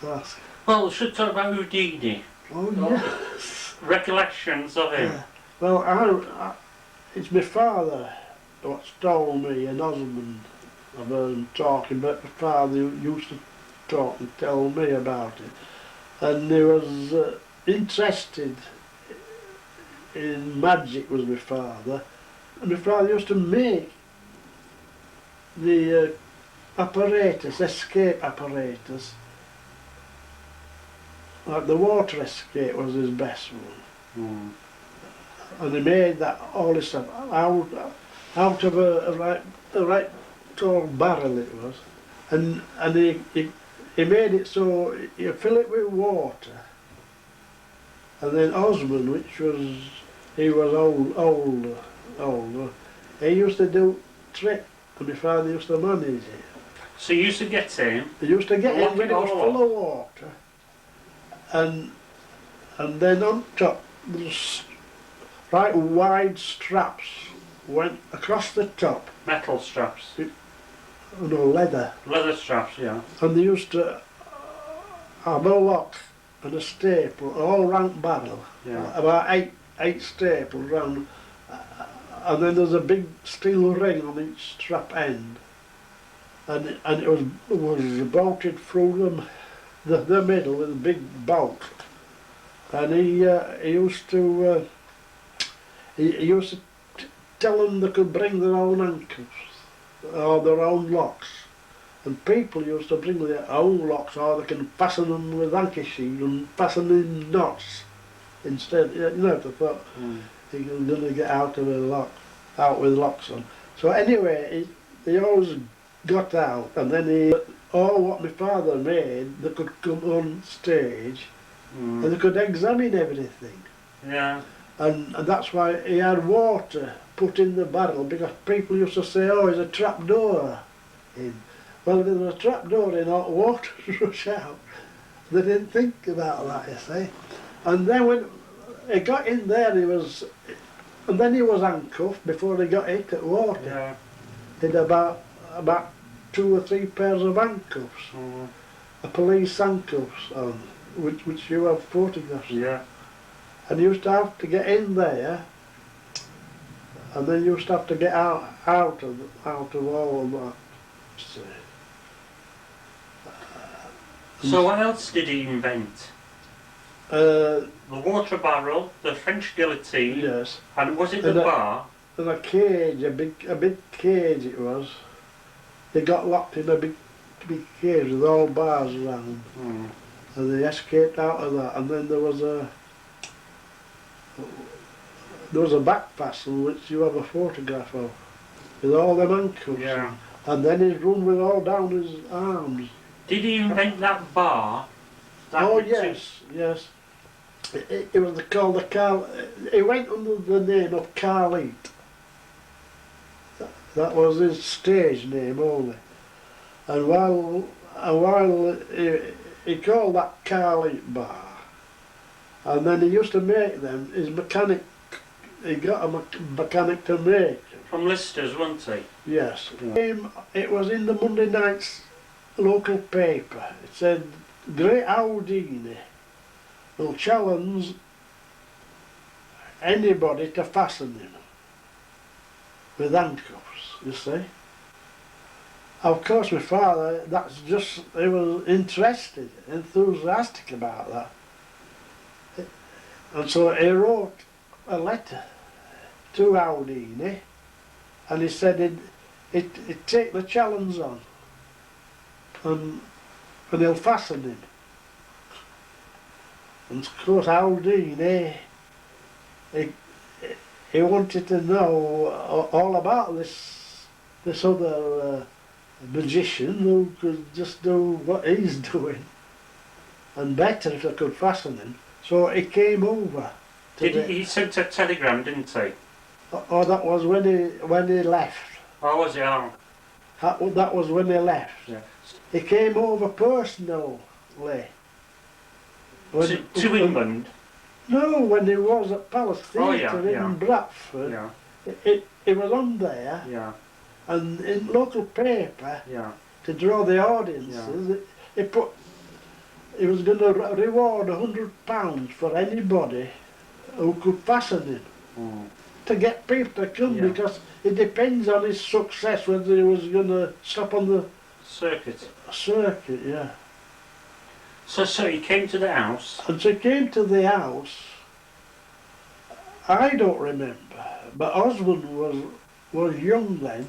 Ask. Well, we should talk about Houdini. Oh, yes. Recollections of him. Yeah. Well, it's my father what's told me, and Osmond, I've heard him talking, but my father used to talk and tell me about it. And he was interested in magic, was my father. And my father used to make the apparatus, escape apparatus. Like the water escape was his best one. And he made that all this stuff out of a right tall barrel it was. And he made it so you fill it with water. And then Osmond, he was older, he used to do trick, and my father used to manage it. So you used to get him? He used to get him when it was full of water. And then on top, there's right wide straps went across the top. Metal straps? No, leather. Leather straps, yeah. And they used to have a lock and a staple, all round barrel. Yeah. About eight staples round. And then there's a big steel ring on each strap end. And it was bolted through the middle with a big bolt. And he used to tell them they could bring their own anchors or their own locks. And people used to bring their own locks, or they can fasten them with handkerchiefs and fasten in knots instead. You know, they thought you're going to get out with locks on. So anyway, he always got out, and then all what my father made, they could come on stage and they could examine everything. Yeah. And that's why he had water put in the barrel, because people used to say, oh, there's a trap door in. Well, if there was a trap door in, hot water rush out. They didn't think about that, you see. And then when he got in there, and then he was handcuffed before he got hit at water. Yeah. Did about 2 or 3 pairs of handcuffs, a police handcuffs on, which you have photographs. Yeah. And you used to have to get in there, and then you used to have to get out of all of that. So what else did he invent? The water barrel, the French guillotine, yes, and was it the bar? And a cage, a big cage it was. They got locked in a big cage with all bars around, and they escaped out of that. And then there was a back passel which you have a photograph of, with all them handcuffs. Yeah. And then he's run with all down his arms. Did he invent that bar? Oh yes, yes. It was called the Carl. He went under the name of Carleete. That was his stage name only. And while he called that Carleete bar, and then he used to make them. His mechanic, he got a mechanic to make them. From Lister's, wasn't he? Yes. Yeah. It was in the Monday night's local paper. It said, "Great Houdini will challenge anybody to fasten him with handcuffs," you see. Of course my father, he was interested, enthusiastic about that. And so he wrote a letter to Houdini, and he said he'd take the challenge on, and he'll fasten him. And of course Houdini, he wanted to know all about this other magician who could just do what he's doing, and better if they could fasten him. So he came over. He sent a telegram, didn't he? Oh, that was when he left. Oh, was it? Oh. That was when he left. Yeah. He came over personally. To England? No, when he was at Palace Theatre in Bradford. Yeah. It was on there. Yeah. And in local paper, yeah, to draw the audiences, he he was going to reward £100 for anybody who could fasten him. To get people to come, because it depends on his success whether he was going to stop on the circuit. Yeah. So he came to the house. And so he came to the house. I don't remember, but Osmond was young then.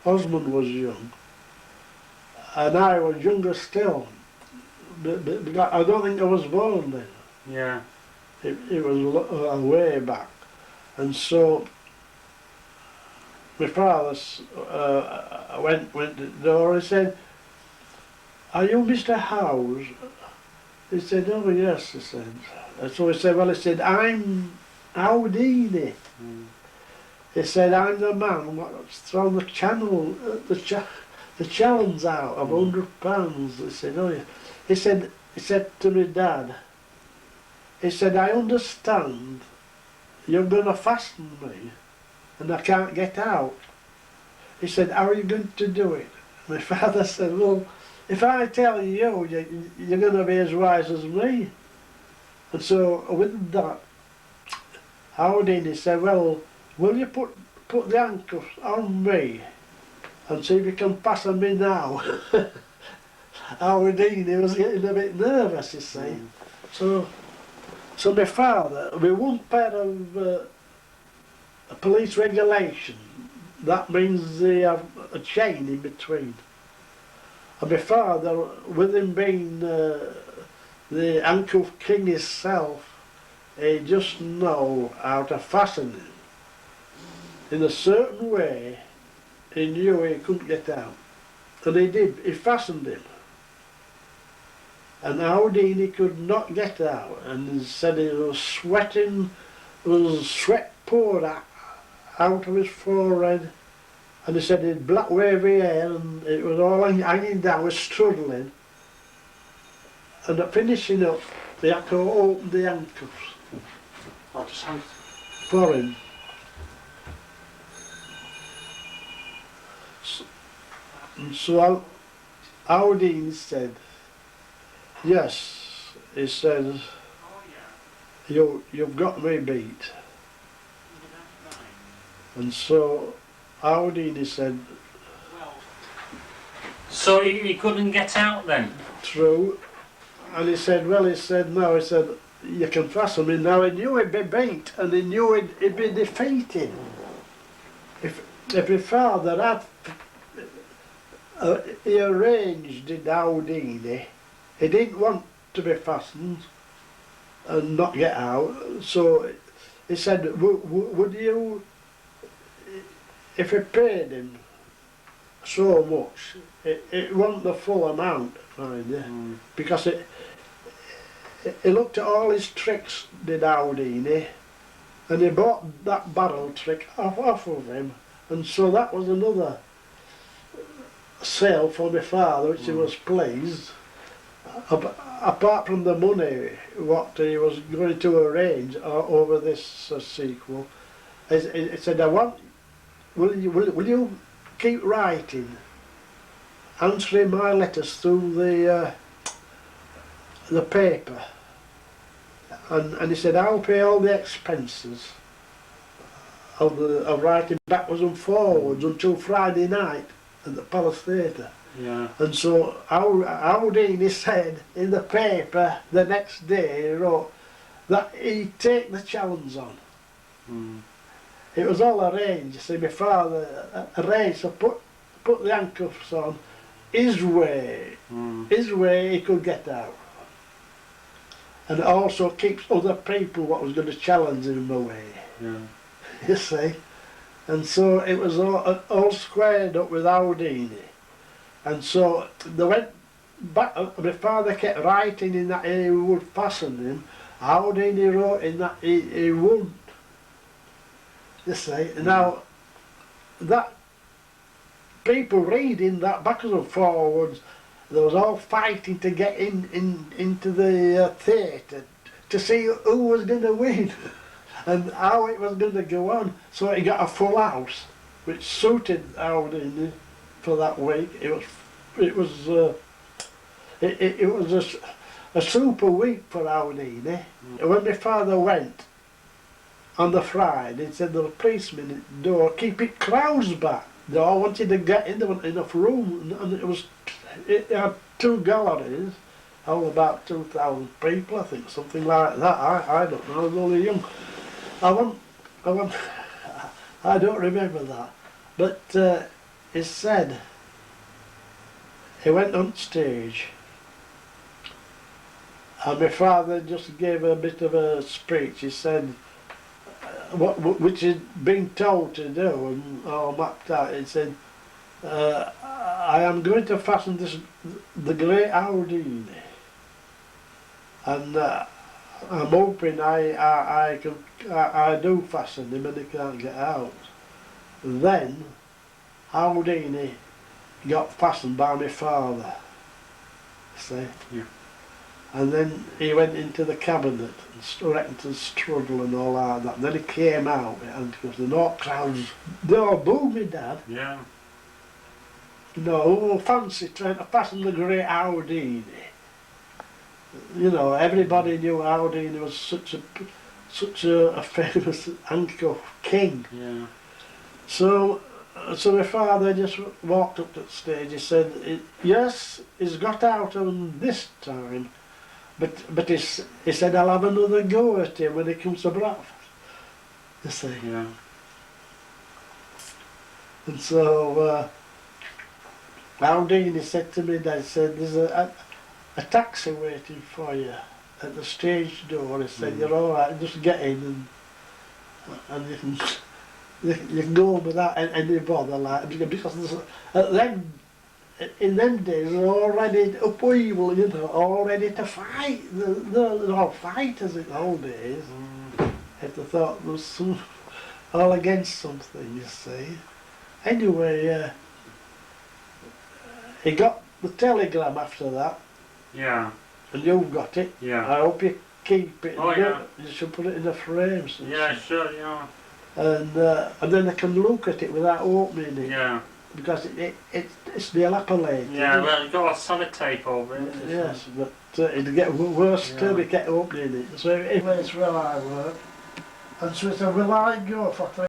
Osmond was young, and I was younger still. But I don't think I was born then. Yeah. It was way back, and so my father went to the door. He said, "Are you Mr. Howes?" He said, "Oh yes," he said. And so he said, "Well," he said, "I'm Houdini." He said, "I'm the man what's thrown the challenge out of £100. He said, "Oh yeah." He said to me, "Dad," he said, "I understand you're going to fasten me and I can't get out." He said, "How are you going to do it?" My father said, "Well, if I tell you, you're going to be as wise as me." And so with that, Houdini said, "Well, will you put the handcuffs on me and see if you can fasten me now?" Houdini was getting a bit nervous, you see. So my father, with one pair of police regulation, that means they have a chain in between. And my father, with him being the handcuff king himself, he just know how to fasten him. In a certain way, he knew he couldn't get out. And he did, he fastened him. And Houdini could not get out, and he said he was sweating, there was sweat poured out of his forehead, and he said he had black wavy hair, and it was all hanging down, was struggling. And at finishing up, they had to open the handcuffs. I'll just hand for him. So Houdini said, "Yes," he said, you've got me beat." And so Houdini said, so he couldn't get out then? True. And he said, "Well," he said, "no," he said, "you can fasten me now." He knew he'd be beat, and he knew he'd be defeated. If my father had, he arranged it, Houdini. He didn't want to be fastened and not get out, so he said, would you, if he paid him so much, it wasn't the full amount, mind you, because he looked at all his tricks, did Houdini, and he bought that barrel trick off of him, and so that was another sale for my father, which he was pleased. Apart from the money what he was going to arrange over this sequel, he said, will you keep writing, answering my letters through the paper, and he said, "I'll pay all the expenses of writing backwards and forwards until Friday night at the Palace Theatre." Yeah. And so Houdini said in the paper the next day, he wrote that he'd take the challenge on. It was all arranged. You see, my father arranged to put the handcuffs on his way. His way he could get out. And it also keeps other people what was going to challenge him away. Yeah. You see. And so it was all squared up with Houdini. And so they went back, my father kept writing in that he would fasten him. Houdini wrote in that he wouldn't. You see, now that people reading that backwards and forwards, they was all fighting to get into the theatre to see who was going to win and how it was going to go on. So he got a full house, which suited Houdini for that week. It was It was a super week for Houdini. When my father went on the Friday, he said there were policemen at the door, keeping crowds back. They all wanted to get in, there wasn't enough room, and it had 2 galleries, all about 2,000 people, I think, something like that. I don't know, I was only young. I don't remember that, but he said, he went on stage, and my father just gave a bit of a speech. He said, which he'd been told to do and all mapped out. He said, I am going to fasten the great Houdini, and I'm hoping I do fasten him and he can't get out. Then Houdini got fastened by my father, see? Yeah. And then he went into the cabinet and reckoned to struggle and all like that. And then he came out, and because the North crowds, they all booed me, Dad. Yeah. No, fancy trying to fasten the great Houdini. You know, everybody knew Houdini was such a famous handcuff king. Yeah. So my father just walked up to the stage. He said, yes, he's got out on this time, but he said, I'll have another go at him when he comes to breakfast. You see. Yeah. And so Houdini said to me, Dad, said, there's a taxi waiting for you at the stage door. He said, you're all right, just get in and you can go home without any bother, like, because in them days they're all ready upheaval, you know, all ready to fight. They're all fighters in the old days. If they thought there was all against something, you see. Anyway, he got the telegram after that. Yeah. And you've got it. Yeah. I hope you keep it. Oh, yeah. You should put it in a frame. Yeah, sure, yeah. And then they can look at it without opening it. Yeah. Because it's dilapidated. Yeah, well, you've got a sellotape over it. Yes, but it'd get worse Yeah. till we kept opening it. So it was where I work. And so he said, will I go for